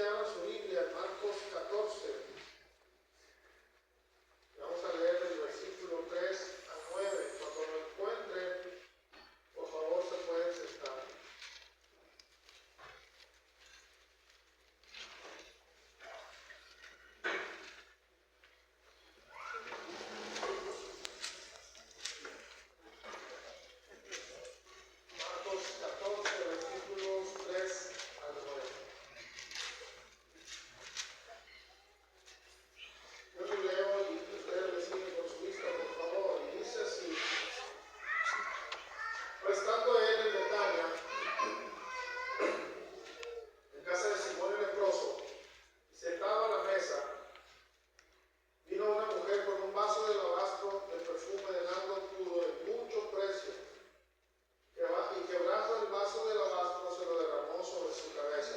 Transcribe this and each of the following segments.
abran su Biblia, Marcos 14. Vamos a leer del versículo 3 al 9. Cuando lo encuentren, por favor, se pueden sentar. Marcos 14, versículos 3 al 9. Yo lo leo y ustedes le siguen con su vista, por favor. Y dice así: pues estando él en Betania, en casa de Simón el leproso, y sentado a la mesa, vino una mujer con un vaso de alabastro de perfume de nardo puro de mucho precio, y quebrando el vaso de alabastro se lo derramó sobre su cabeza.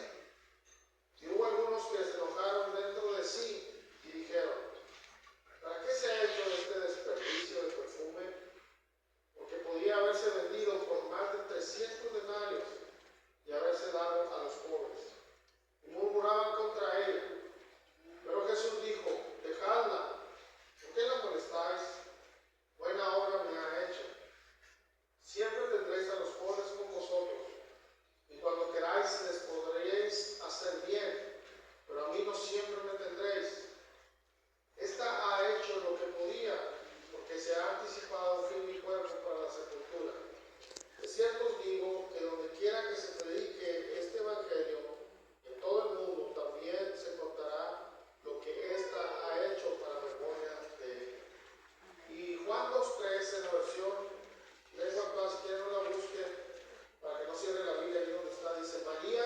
Y hubo algunos que se enojaron dentro de sí y dijeron: ¿para qué se ha hecho este desperdicio de perfume? Porque podía haberse vendido por más de 300 denarios y haberse dado a los pobres. Y murmuraban contra ella. Pero Jesús dijo: dejadla, ¿por qué la molestáis? Buena obra me ha hecho. Siempre tendréis a los pobres con vosotros, y cuando queráis les podréis hacer bien, pero a mí no siempre me tendréis. Esta ha hecho lo que podía, porque se ha anticipado fin mi cuerpo para la sepultura. De cierto os digo que donde quiera que se predique este evangelio, en todo el mundo también se contará lo que ésta ha hecho para memoria de él. Y Juan 2:3 en la versión Lengua Paz, quien no la busque, para que no cierre la Biblia, ahí donde está, dice: María,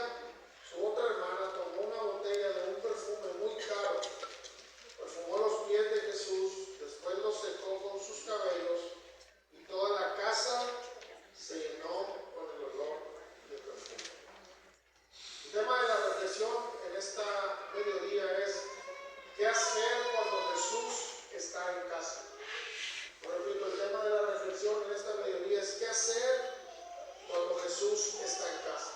su otra hermana, tomó una botella de un perfume muy caro, perfumó los pies de Jesús, después los secó con sus cabellos, y toda la casa se llenó con el olor del perfume. El tema de la reflexión en esta mediodía es: ¿qué hacer cuando Jesús está en casa? Repito, el tema de la reflexión en esta mediodía es: ¿qué hacer cuando Jesús está en casa?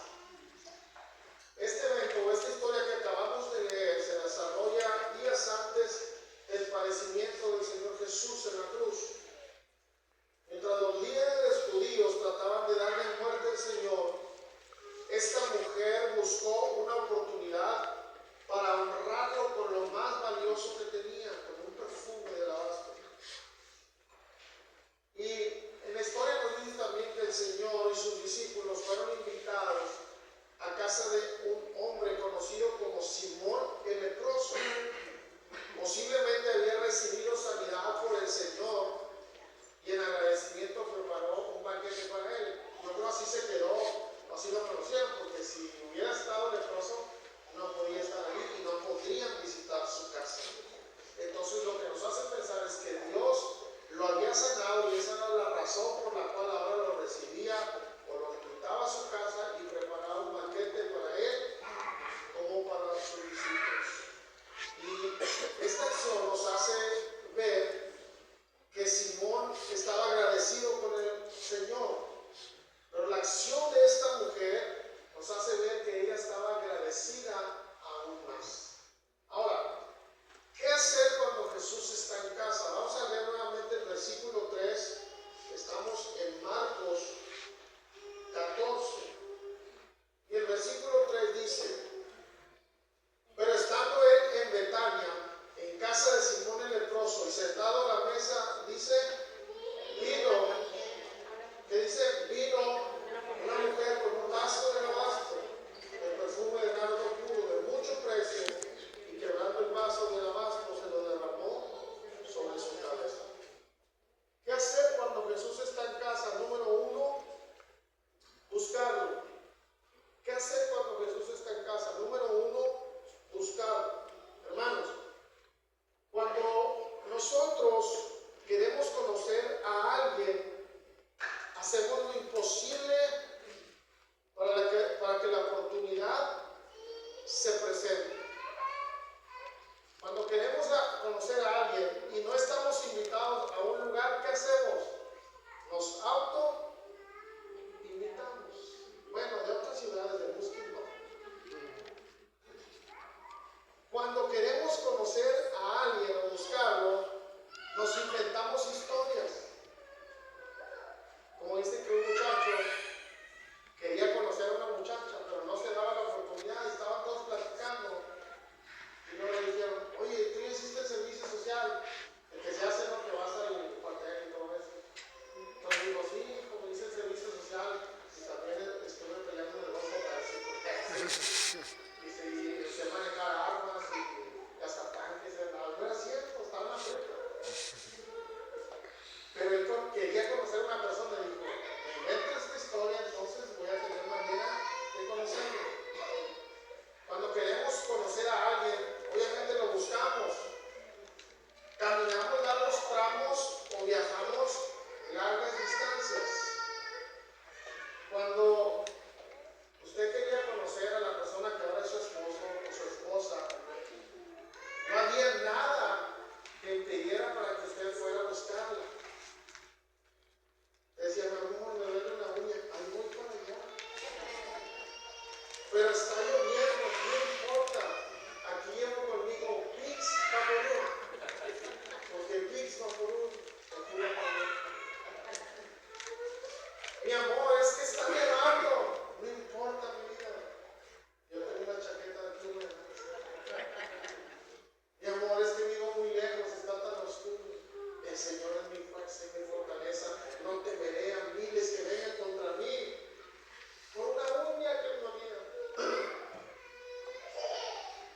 Este evento, esta historia que acabamos de leer, se desarrolla días antes del padecimiento del Señor Jesús en la cruz. Mientras los líderes judíos trataban de darle muerte al Señor, esta mujer buscó una oportunidad para honrarlo con lo más valioso que tenía, con un perfume de alabastro. Y en la historia nos dice también que el Señor y sus discípulos fueron invitados a casa de un hombre conocido como Simón el leproso. Posiblemente había recibido sanidad por el Señor y en agradecimiento preparó un banquete para él. Yo creo así se quedó, así lo conocieron, porque si hubiera estado leproso no podía estar ahí y no podrían visitar su casa. Entonces lo que nos hace pensar es que Dios lo había sanado y esa era la razón por la cual ahora lo recibía o lo invitaba a su casa y preparaba un banquete para él como para sus discípulos. Y esta acción nos hace ver que Simón estaba agradecido con el Señor, pero la acción de esta mujer nos hace ver que ella estaba agradecida aún más. Ahora, ¿qué hacer cuando Jesús está en casa? Vamos a leer nuevamente el versículo 3. Estamos en Marcos 14. Y el versículo 3 dice: pero estando él en Betania, en casa de Simón el leproso, y sentado a la mesa, dice, vino una mujer con un vaso de alabastro, de perfume de nardo puro, de mucho precio, y quebrando el vaso de alabastro se lo derramó sobre su cabeza. ¿Qué hacer cuando Jesús está en casa? Número 1, buscarlo. ¿Qué hacer cuando Jesús está en casa? Número 1, buscarlo. Hermanos, cuando nosotros queremos conocer a alguien, hacemos lo imposible para que la oportunidad se presente. Cuando queremos conocer a alguien y no estamos invitados a un lugar, ¿qué hacemos? Nos auto-invitamos. Bueno, de otras ciudades de Busquín no. y usted manejar armas y hasta tanques, no era cierto, estaba en la prepa. Pero él quería conocer a una persona y dijo, me invento esta historia, entonces voy a tener manera de conocerlo. Cuando queremos conocer a alguien, obviamente lo buscamos. Caminamos largos tramos o viajamos largas distancias. Cuando usted quería conocer a la persona que ahora es su esposo o su esposa, no había nada que impidiera para que usted fuera a buscarla. Decía, mi amor, me duele una uña, ahí voy para allá. Pero está lloviendo, no importa. Aquí llevo conmigo Vicks Vaporub. Porque Vicks Vaporub me cura también. Mi amor, es que está nevando. No importa, mi vida. Yo tengo una chaqueta de pluma. Mi amor, es que vivo muy lejos, está tan oscuro. El Señor es mi fuerza y mi fortaleza. No temeré a miles que vengan contra mí. Por una uña que no había.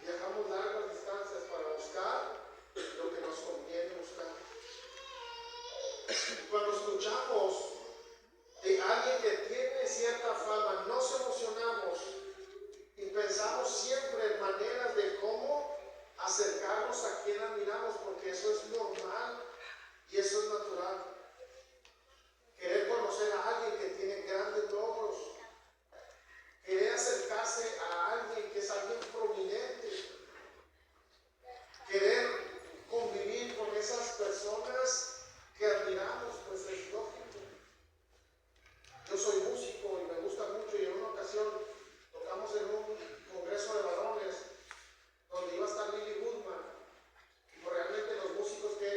Viajamos largas distancias para buscar lo que nos conviene buscar. Y cuando escuchamos de alguien que tiene cierta fama, nos emocionamos y pensamos siempre en maneras de cómo acercarnos a quien admiramos, porque eso es normal y eso es natural. Querer conocer a alguien que tiene grandes logros, querer acercarse a alguien que es alguien prominente, querer convivir con esas personas que admiramos, pues es lógico. Yo soy músico y me gusta mucho, y en una ocasión tocamos en un congreso de varones donde iba a estar Billy Goodman, y realmente los músicos que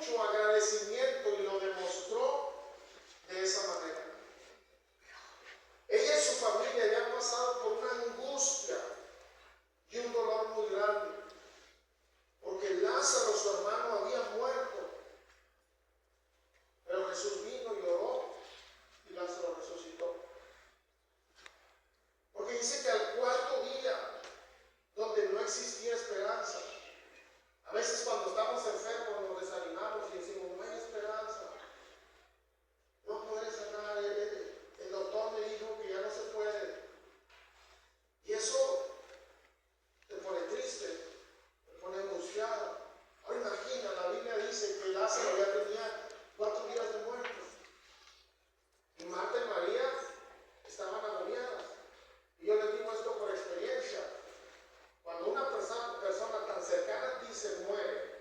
mucho agradecimiento y lo demostró de esa manera. Ella y su familia habían pasado por una angustia y un dolor muy grande, porque Lázaro, su hermano, había muerto. Pero Jesús vino y oró y Lázaro resucitó. Porque dice que al cuarto día, donde no existía esperanza, a veces cuando estamos enfermos nos desanimamos y decimos, no hay esperanza, no puede sanar, el doctor me dijo que ya no se puede. Y eso te pone triste, te pone angustiado. Ahora imagina, la Biblia dice que Lázaro ya tenía 4 días de muerto. Y Marta y María estaban agoniadas. Y yo les digo esto por experiencia. Cuando una persona tan cercana a ti se muere,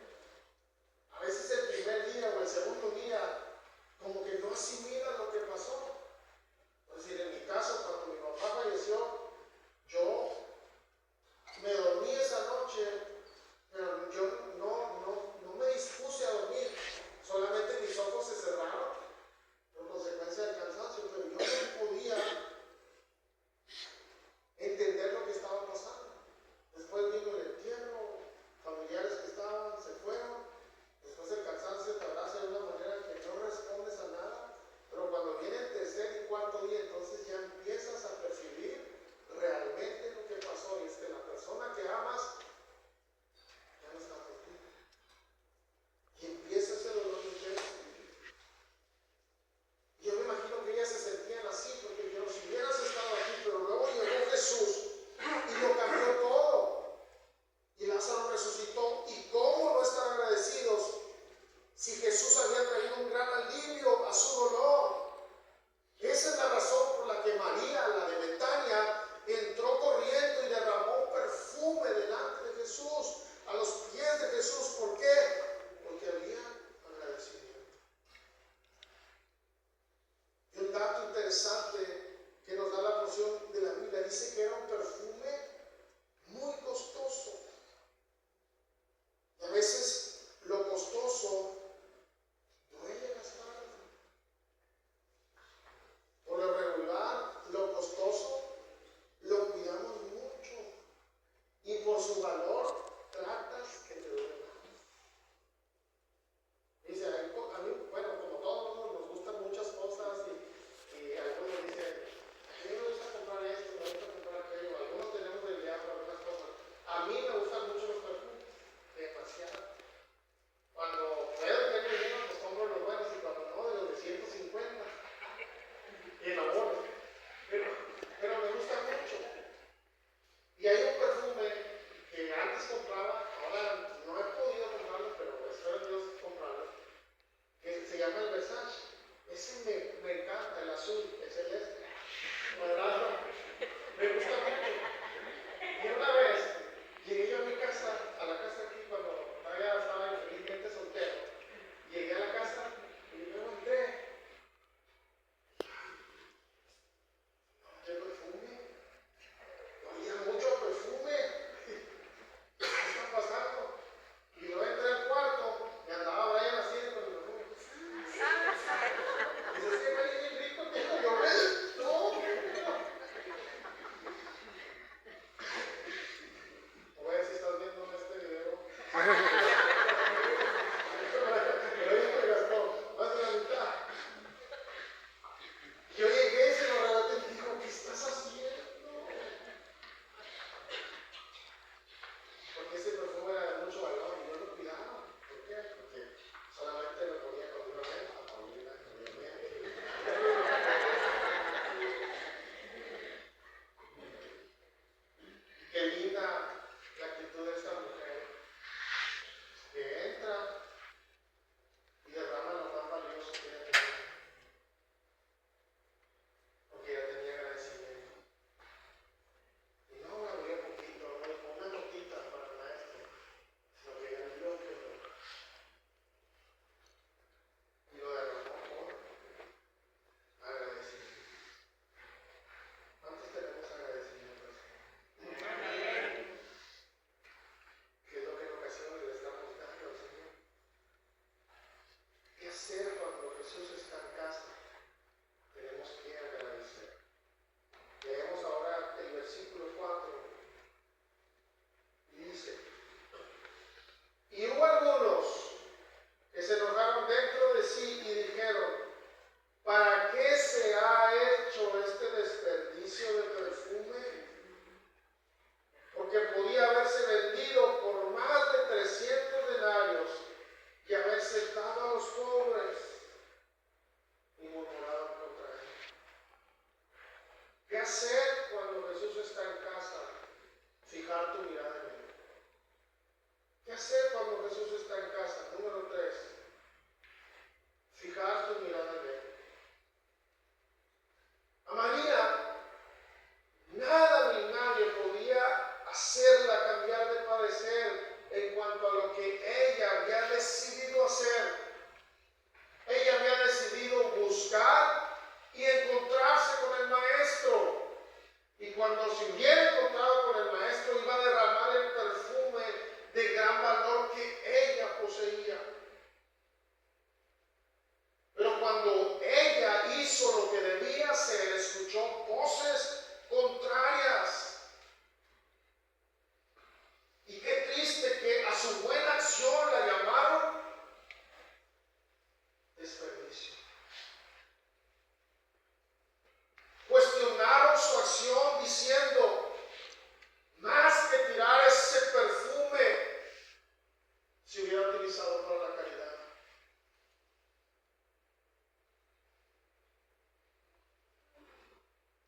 dado para la caridad.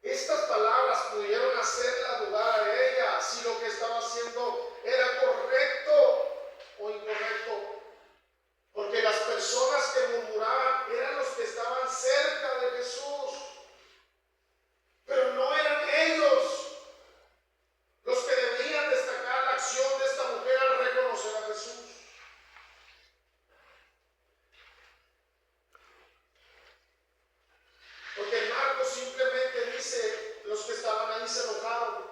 Estas palabras pudieron hacerla dudar a ella si lo que estaba haciendo era correcto o incorrecto. Porque las personas que murmuraban eran los que estaban cerca de Jesús. Pero no eran ellos los que debían destacar la acción de esta mujer al reconocer a Jesús. Porque en Marcos simplemente dice, los que estaban ahí se enojaron.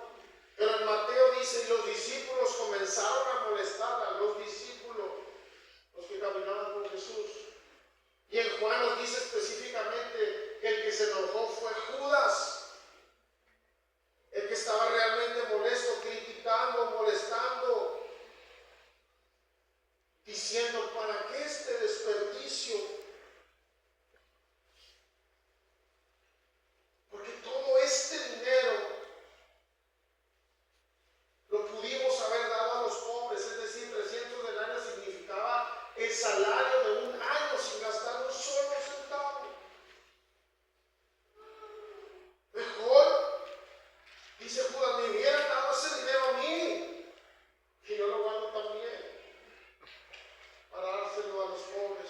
Pero en Mateo dice, y los discípulos comenzaron a molestar a los discípulos, los que caminaban con Jesús. Y en Juan nos dice específicamente que el que se enojó fue Judas, el que estaba realmente molesto, criticando, molestando, diciendo, ¿para qué este desperdicio? Porque todo este dinero lo pudimos haber dado a los pobres, es decir, 300 denarios significaba el salario de un año sin gastar un solo centavo. Mejor, dice Judas, me hubieran dado ese dinero a mí, que yo lo guardo también, para dárselo a los pobres.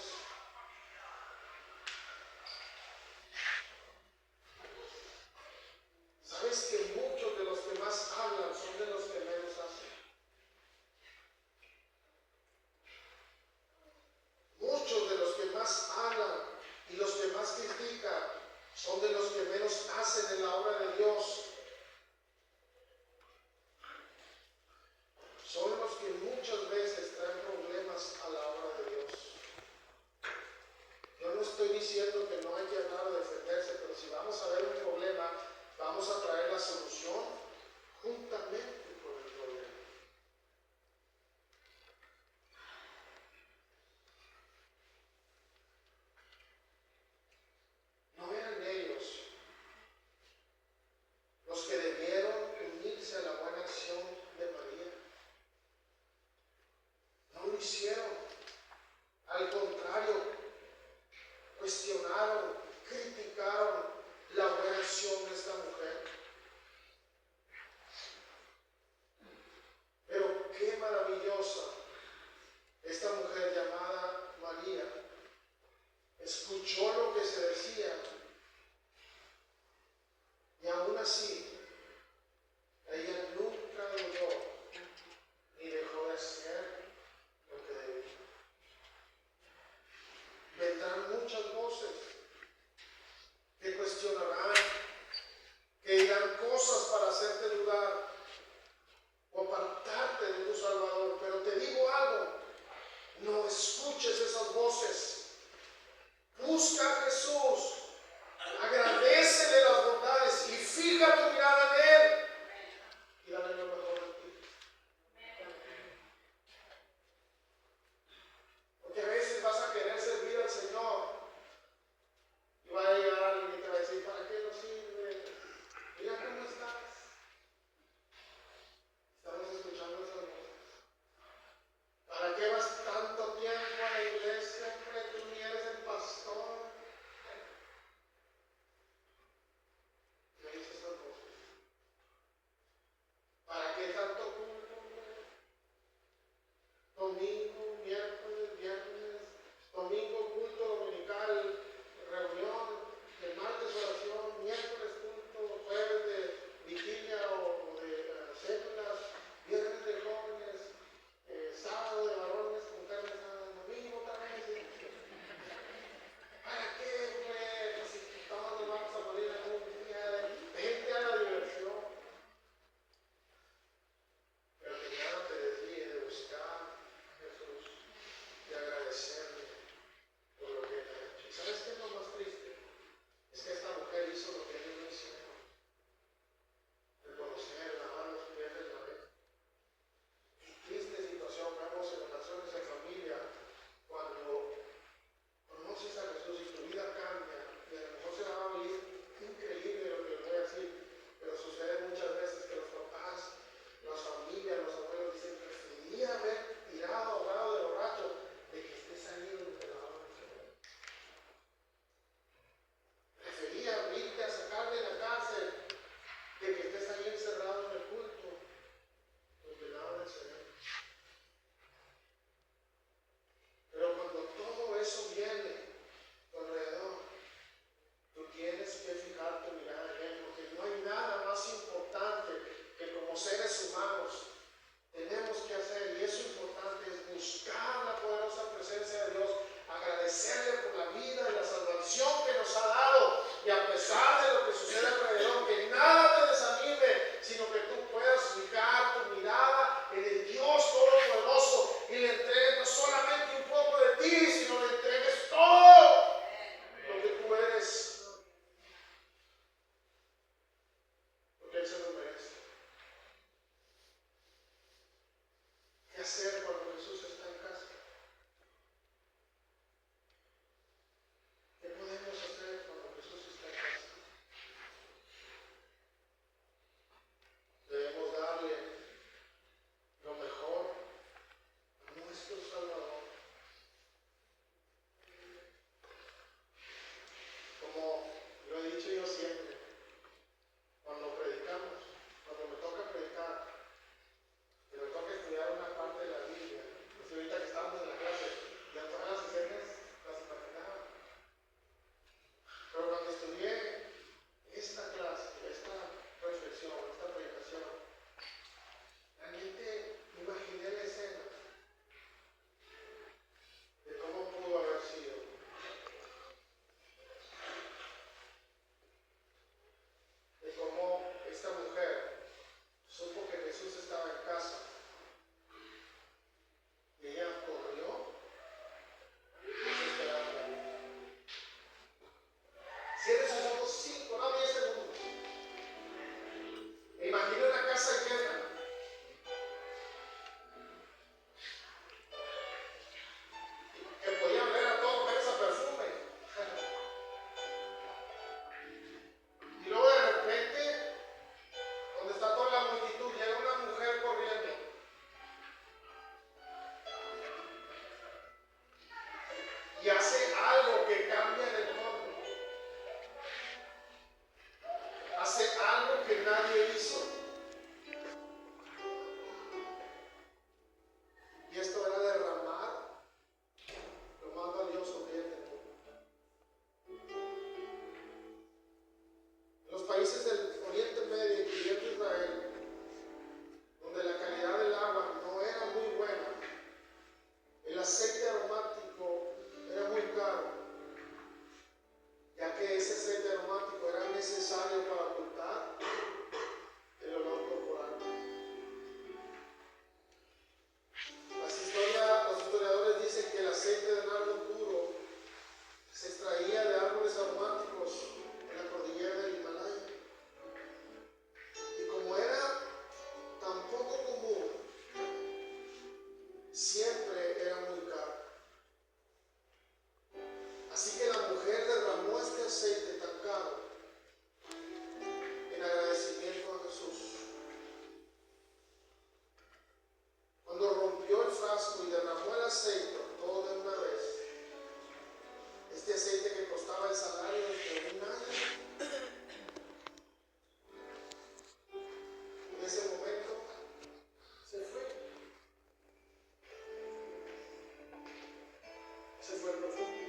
¿Sabes que muchos de los que más hablan son de los que menos hacen? Muchos de los que más hablan y los que más critican son de los que menos hacen en la obra de Dios. Son los que muchas veces traen problemas a la obra de Dios. Yo no estoy diciendo que no hay que hablar o defenderse, pero si vamos a ver un problema, vamos a traer la solución juntamente con el problema. No eran ellos los que debieron unirse a la buena acción de María. No lo hicieron. Al contrario, cuestionaron, criticaron la buena acción de esta mujer. Pero qué maravillosa esta mujer llamada María. Escuchó lo que se decía y aún así ella nunca dudó ni dejó de hacer lo que debía. Vendrán muchas voces que cuestionarán, que dirán cosas para hacerte dudar o apartarte de tu Salvador. Pero te digo algo, no escuches esas voces. y hace algo que cambia en el mundo. Hace algo que nadie hizo. Y esto era derramar lo más valioso que ella tenía. En los países del Oriente Medio, incluyendo Israel, donde la calidad del agua no era muy buena, el aceite aromático era muy caro, ya que ese aceite aromático era necesario para ocultar el olor corporal. Los historiadores dicen que el aceite de nardo puro se extraía de árboles aromáticos en la cordillera del Himalaya. Y como era tan poco común, siempre era muy caro. Así que la mujer derramó este aceite tan caro en agradecimiento a Jesús. Cuando rompió el frasco y derramó el aceite todo de una vez, este aceite que costaba el salario de un año, en ese momento se fue. Se fue el perfume.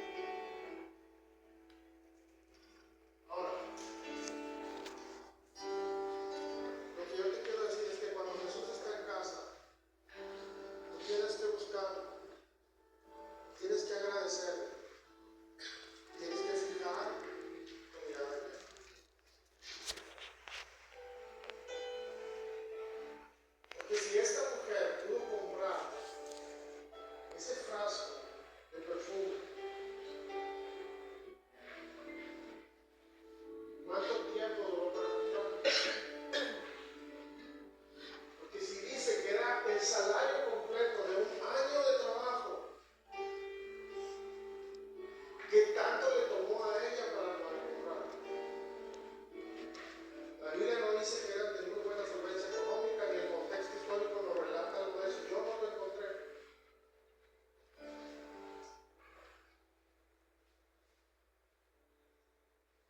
Ahora, lo que yo te quiero decir es que cuando Jesús está en casa, tú tienes que buscarlo, tienes que agradecerle, tienes que fijar tu mirada en él. Porque si esta mujer pudo comprar ese frasco de perfume, ¿cuánto tiempo duró para comprarlo? Porque si dice que era el salario completo de un año de trabajo, ¿qué tanto le tomó a ella para poder comprarlo? La Biblia no dice que eran de muy buena solvencia económica, ni el contexto histórico nos relata algo de eso. Yo no lo encontré.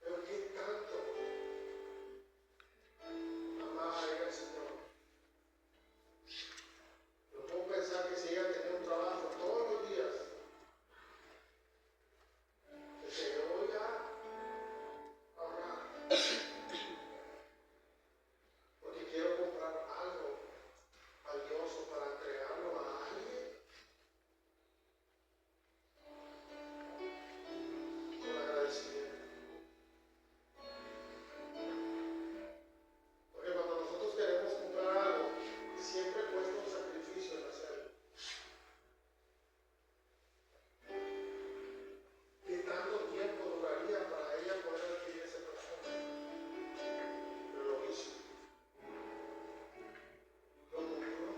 Pero ¿qué tanto amaba ella al Señor? Yo puedo pensar que si ella tenía un trabajo todos los días, que yo voy a ahorrar porque quiero comprar algo valioso para entregarlo a alguien con agradecimiento. Porque cuando nosotros queremos comprar algo, siempre cuesta un sacrificio en hacerlo. ¿Qué tanto tiempo duraría para ella poder adquirir ese perfume? Pero lo hizo. Lo compró.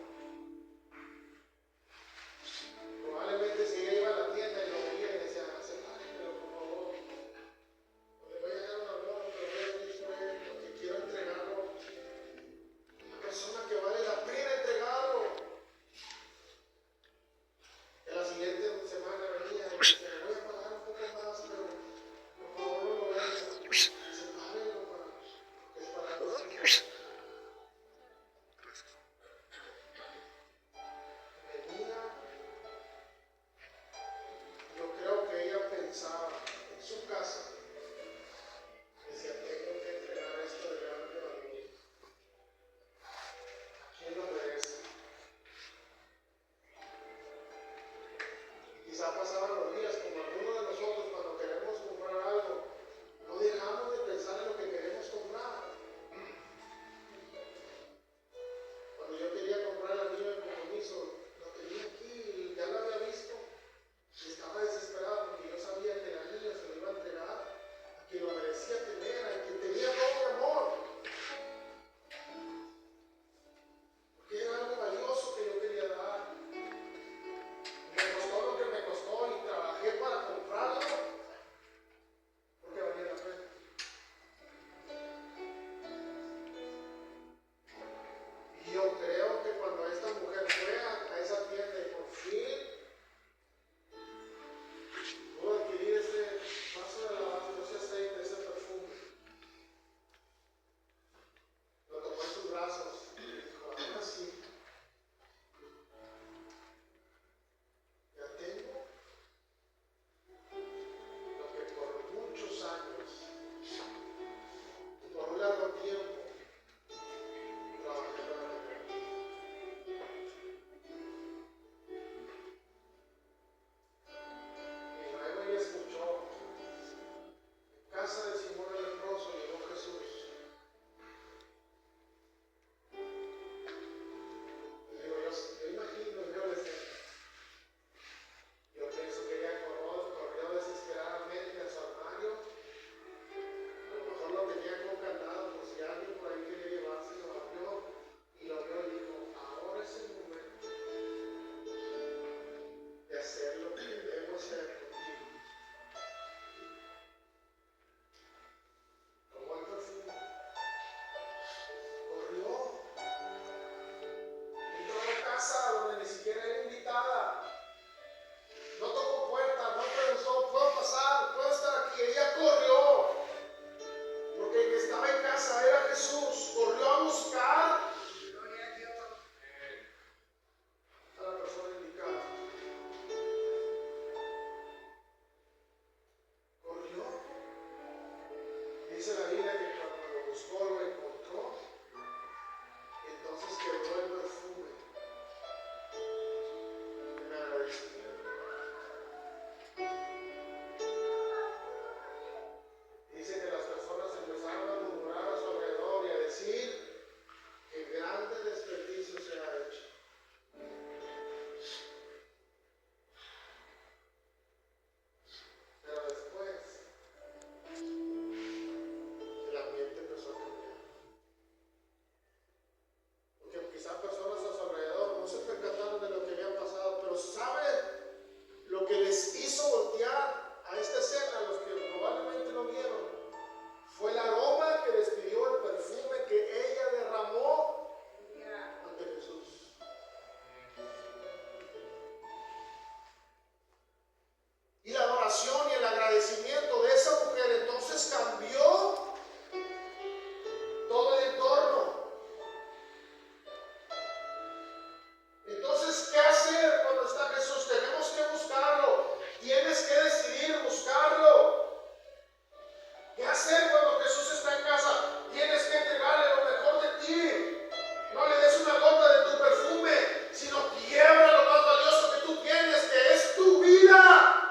Probablemente si ella iba a la tienda y lo veía y decía, sepárenmelo por favor. O le voy a dejar una boda, pero voy a venir porque quiero entregarlo a una persona que vale la pena entregarlo. Que la siguiente semana venía y decía, le voy a pagar un poco más, pero por favor no lo vean. Sepárenlo porque es para algo así. Venía, yo creo que ella pensaba en su casa, decía, tengo que entregar esto de grande valor. ¿Quién lo merece? Quizá pasaban los días como algunos de nosotros cuando queremos comprar algo, no dejamos de pensar en lo que queremos comprar. Cuando yo quería comprar el anillo de compromiso, lo tenía aquí, ya lo había visto y estaba desesperado porque yo sabía que el anillo se lo iba a entregar a quien lo merecía tener, a quien tenía todo mi amor. Porque era algo valioso que yo quería dar. Me costó lo que me costó y trabajé casa de Simón el leproso llegó Jesús. Digo, yo imagino, yo les digo, yo pienso que ella corrió desesperadamente a su armario. A lo mejor lo tenía con candado por si alguien por ahí quería llevarse, lo abrió y dijo, ahora es el momento de hacer lo que debo hacer contigo. Tomó el perfume, corrió, entró a la casa donde ni siquiera era invitada. No tocó puerta, no preguntó, ¿puedo pasar? ¿Puedo estar aquí? Ella corrió, porque el que estaba en casa era Jesús. Corrió a buscar a la persona indicada. Corrió. Dice la Biblia que cuando lo buscó lo encontró. Entonces quebró el perfume en agradecimiento. Dice que las personas empezaron a murmurar a su alrededor y a decir que grande desperdicio se ha hecho. Pero después el ambiente empezó a cambiar. Porque quizás personas a su alrededor no se percataron de lo que había pasado, pero ¿saben lo que les hizo voltear a esta escena? Los que probablemente lo vieron, fue el aroma que despidió el perfume que ella derramó ante Jesús. Y la adoración y el agradecimiento de esa mujer entonces cambió todo el entorno. Entonces, ¿qué hacer cuando está Jesús? Tenemos que buscarlo. Tienes que decidir buscarlo. ¿Qué hacer cuando Jesús está en casa? Tienes que entregarle lo mejor de ti. No le des una gota de tu perfume, sino quiebra lo más valioso que tú tienes, que es tu vida.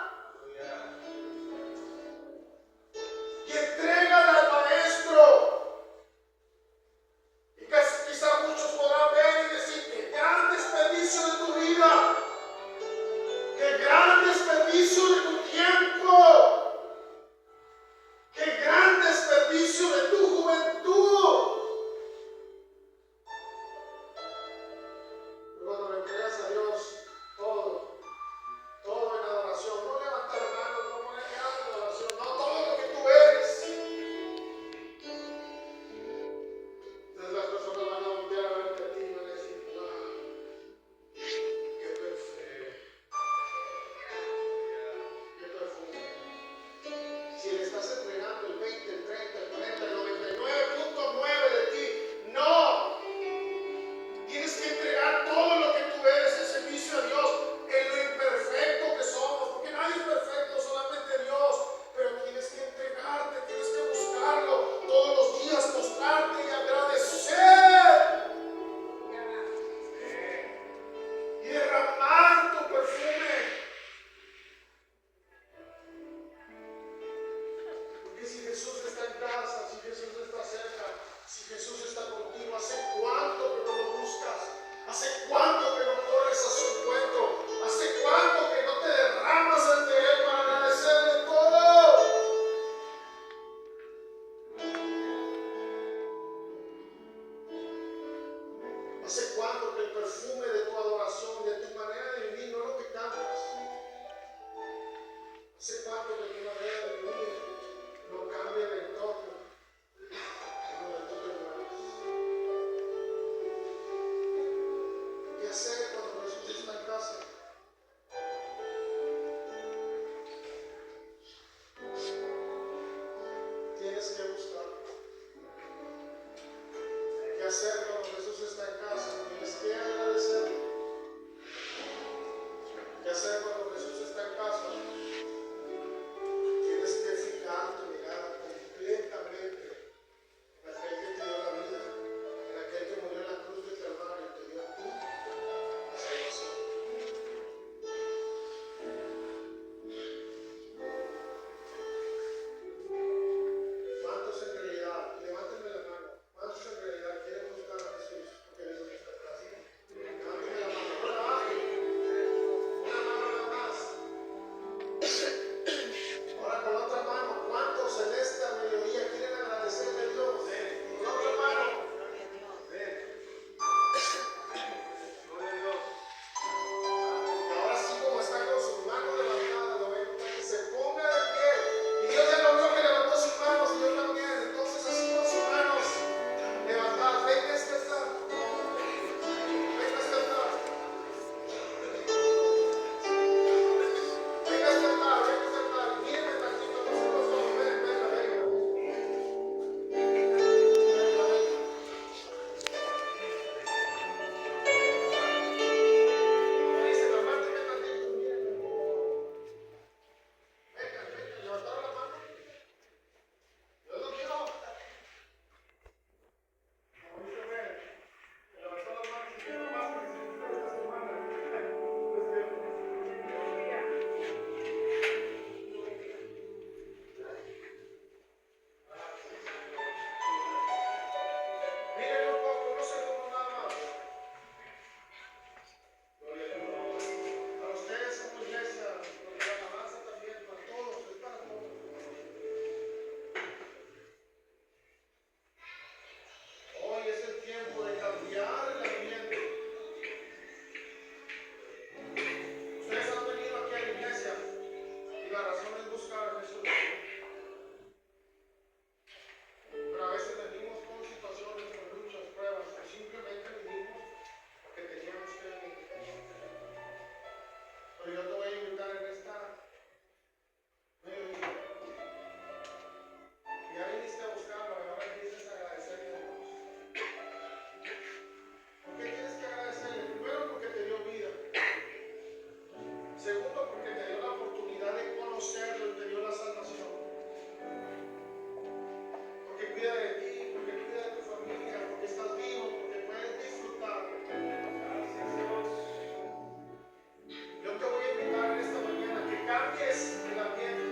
Y entrégala al Maestro. Y quizá muchos podrán ver y decir, qué gran desperdicio de tu vida, qué gran desperdicio de tu tiempo, qué gran desperdicio de tu juventud. Cuando le entregas a Dios todo en adoración, no levantar manos, no poner cara en adoración, no, todo lo que tú eres. Entonces las personas van a voltear a verte a ti y van a decir, wow, qué perfume, qué perfume. Si le estás entregando el 20, el 30, el 40, el 99.9 de ti, no. Tienes que entregar todo lo que tú eres en servicio a Dios, en lo imperfecto que somos, porque nadie es perfecto, solamente Dios. Pero tienes que entregarte, tienes que buscarlo todos los días, mostrarte y agradecer y derramar tu perfume. Porque si Jesús está en casa, si Jesús está cerca, si Jesús está contigo, ¿hace cuánto que no lo buscas? ¿Hace cuánto que no corres a su encuentro? ¿Hace cuánto que no te derramas ante Él para agradecerle todo? ¿Hace cuánto que el perfume de tu adoración, de tu manera de vivir, no es lo que cantas? ¿Hace cuánto que tu manera de vivir no cambia el entorno donde tú te mueves? ¿Qué hacer cuando Jesús está en casa? Tienes que buscarlo. ¿Qué hacer cuando Jesús está en casa? Tienes que agradecerle. ¿Qué hacer cuando Jesús está en casa? cambies el ambiente.